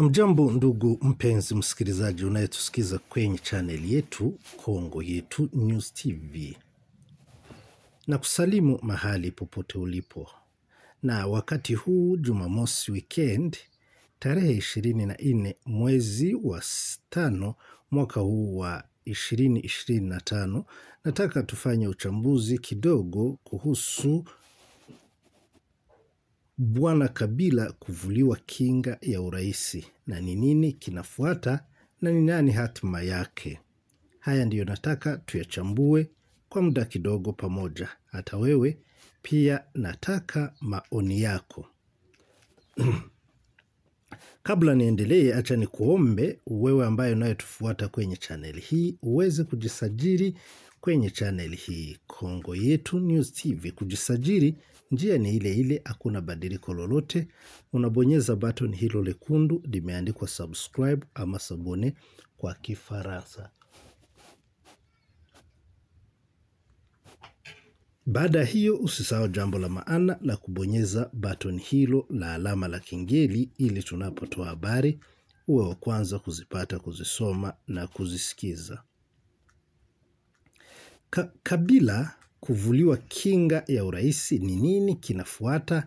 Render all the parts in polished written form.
Mjambo ndugu mpenzi msikilizaji unayetusikiza kwenye channel yetu Kongo Yetu News TV. Na kusalimu mahali popote ulipo. Na wakati huu Jumamosi weekend tarehe 24 mwezi wa 5 mwaka huu wa 2025, nataka tufanye uchambuzi kidogo kuhusu Bwana Kabila kuvuliwa kinga ya uraisi na ni nini kinafuata na ni nani hatima yake. Haya ndiyo nataka tuyachambue kwa muda kidogo pamoja. Hata wewe pia nataka maoni yako. Kabla niendelee, acha nikuombe wewe ambaye unayetufuata kwenye channel hii uweze kujisajili kwenye channel hii Kongo Yetu News TV. Kujisajili njia ni ile ile, hakuna badiliko lolote. Unabonyeza button hilo lekundu limeandikwa subscribe ama sabone kwa Kifaransa. Baada hiyo usisahau jambo la maana la kubonyeza button hilo la alama la kengele ili tunapotoa habari uwe wa kwanza kuzipata, kuzisoma na kuzisikiza. Kabila kuvuliwa kinga ya uraisi, ni nini kinafuata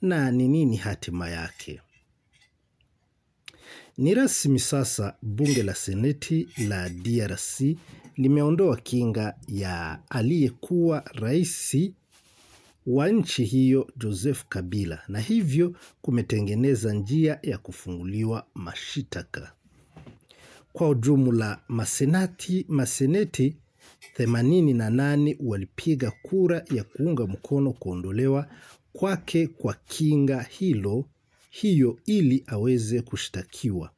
na ni nini hatima yake? Ni rasmi sasa, bunge la seneti la DRC limeondoa kinga ya aliyekuwa rais wa nchi hiyo Joseph Kabila, na hivyo kumetengeneza njia ya kufunguliwa mashitaka. Kwa ujumla maseneti 88 walipiga kura ya kuunga mkono kuondolewa kwake kwa kinga hiyo ili aweze kushtakiwa.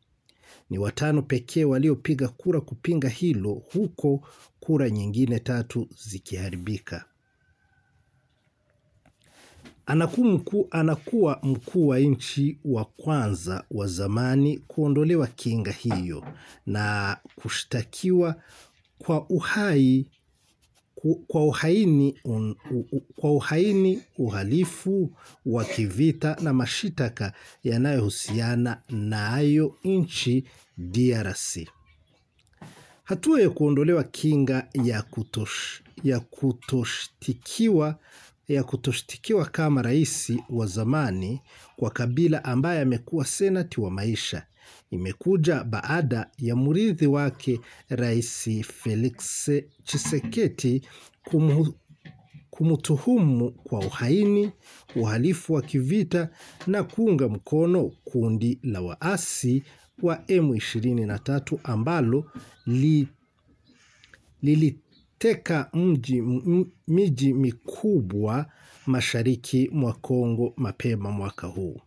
Ni 5 pekee waliopiga kura kupinga hilo, huko kura nyingine 3 zikiharibika. Anakuwa mkuu wa nchi wa kwanza wa zamani kuondolewa kinga hiyo na kushtakiwa kwa uhaini, uhalifu wa kivita na mashitaka yanayohusiana nayo nchi DRC. Hatua ya kuondolewa kinga ya kutoshtikiwa kama rais wa zamani kwa Kabila ambaye amekuwa senati wa maisha imekuja baada ya mrithi wake Rais Felix Tshisekedi kumtuhumu kwa uhaini, uhalifu wa kivita na kuunga mkono kundi la waasi wa M23 ambalo liliteka miji mikubwa mashariki mwa Kongo mapema mwaka huu.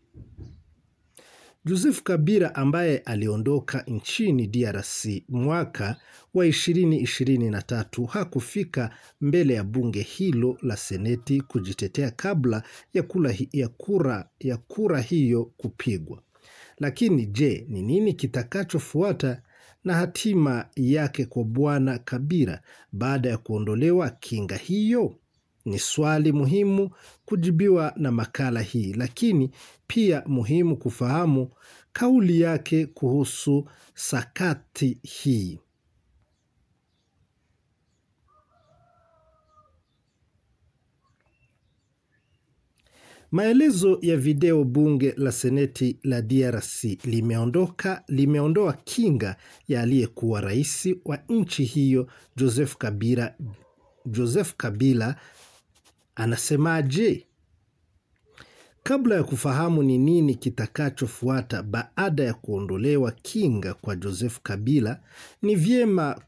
Joseph Kabila ambaye aliondoka nchini DRC mwaka wa 2023 hakufika mbele ya bunge hilo la seneti kujitetea kabla ya kura hiyo kupigwa. Lakini je, ni nini kitakachofuata na hatima yake kwa Bwana Kabila baada ya kuondolewa kinga hiyo? Ni swali muhimu kujibiwa na makala hii, lakini pia muhimu kufahamu kauli yake kuhusu sakati hii. Maelezo ya video. Bunge la seneti la DRC limeondoa kinga ya aliyekuwa rais wa nchi hiyo Joseph Kabila. Anasemaje? Kabla ya kufahamu ni nini kitakachofuata baada ya kuondolewa kinga kwa Joseph Kabila, ni vyema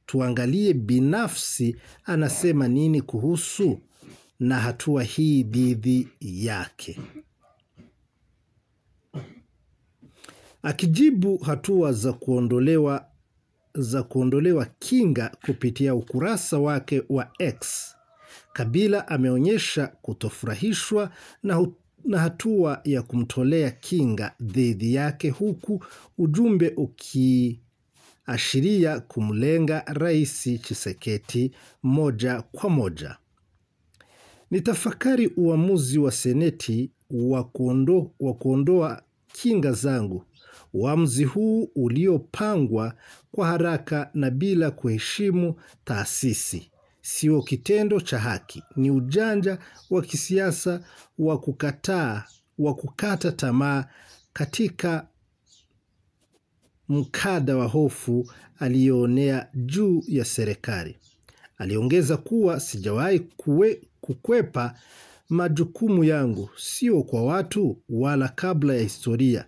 tuangalie binafsi anasema nini kuhusu na hatua hii dhidi yake. Akijibu hatua za kuondolewa kinga kupitia ukurasa wake wa X, Kabila ameonyesha kutofurahishwa na hatua ya kumtolea kinga dhidi yake, huku ujumbe ukiashiria kumlenga Rais Tshisekedi moja kwa moja. Nitafakari uamuzi wa seneti wa kuondoa kinga zangu Uamuzi huu uliopangwa kwa haraka na bila kuheshimu taasisi sio kitendo cha haki, ni ujanja wa kisiasa wa kukata tamaa katika mkada wa hofu alionea juu ya serikali. Aliongeza kuwa sijawahi kukwepa majukumu yangu, sio kwa watu wala kabla ya historia.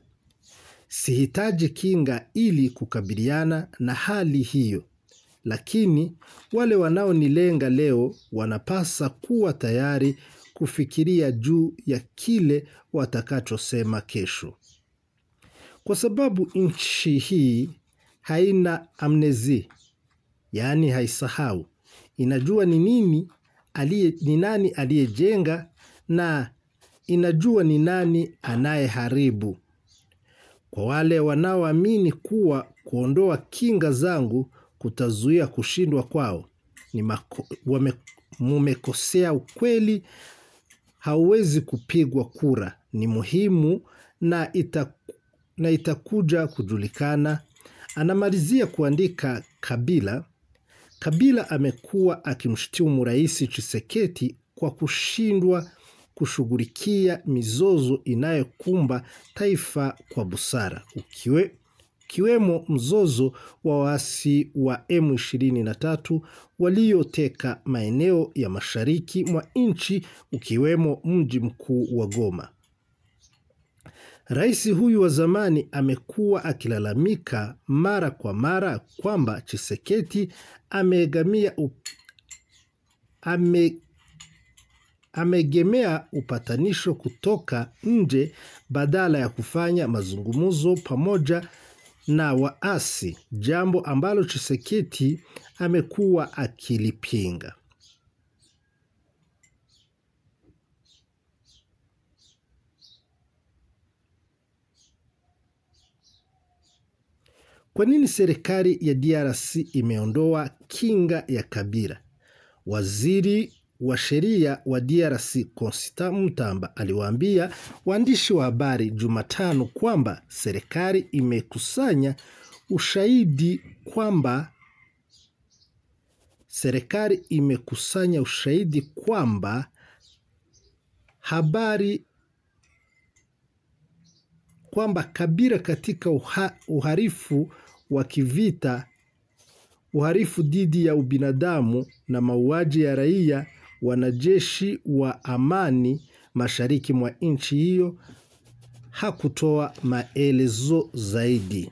Sihitaji kinga ili kukabiliana na hali hiyo, lakini wale wanaonilenga leo wanapasa kuwa tayari kufikiria juu ya kile watakachosema kesho. Kwa sababu nchi hii haina amnezi, yaani haisahau. Inajua ni nani aliyejenga na inajua ni nani anayeharibu. Kwa wale wanaoamini kuwa kuondoa kinga zangu kutazuia kushindwa kwao, mumekosea. Ukweli hauwezi kupigwa kura. Ni muhimu na itakuja kujulikana. Anamalizia kuandika Kabila amekuwa akimshutumu Rais Tshisekedi kwa kushindwa kushughulikia mizozo inayokumba taifa kwa busara, ukiwemo mzozo wa waasi wa M23 walioteka maeneo ya mashariki mwa nchi, ukiwemo mji mkuu wa Goma. Rais huyu wa zamani amekuwa akilalamika mara kwa mara kwamba Tshisekedi amegemea upatanisho kutoka nje badala ya kufanya mazungumzo pamoja na waasi, jambo ambalo Tshisekedi amekuwa akilipinga. Kwa nini serikali ya DRC imeondoa kinga ya Kabila? Waziri wa sheria wa DRC Constant Mutamba aliwaambia waandishi wa habari Jumatano kwamba serikali imekusanya ushahidi kwamba Kabila katika uhalifu wa kivita, uhalifu dhidi ya ubinadamu na mauaji ya raia, wanajeshi wa amani mashariki mwa nchi hiyo. Hakutoa maelezo zaidi.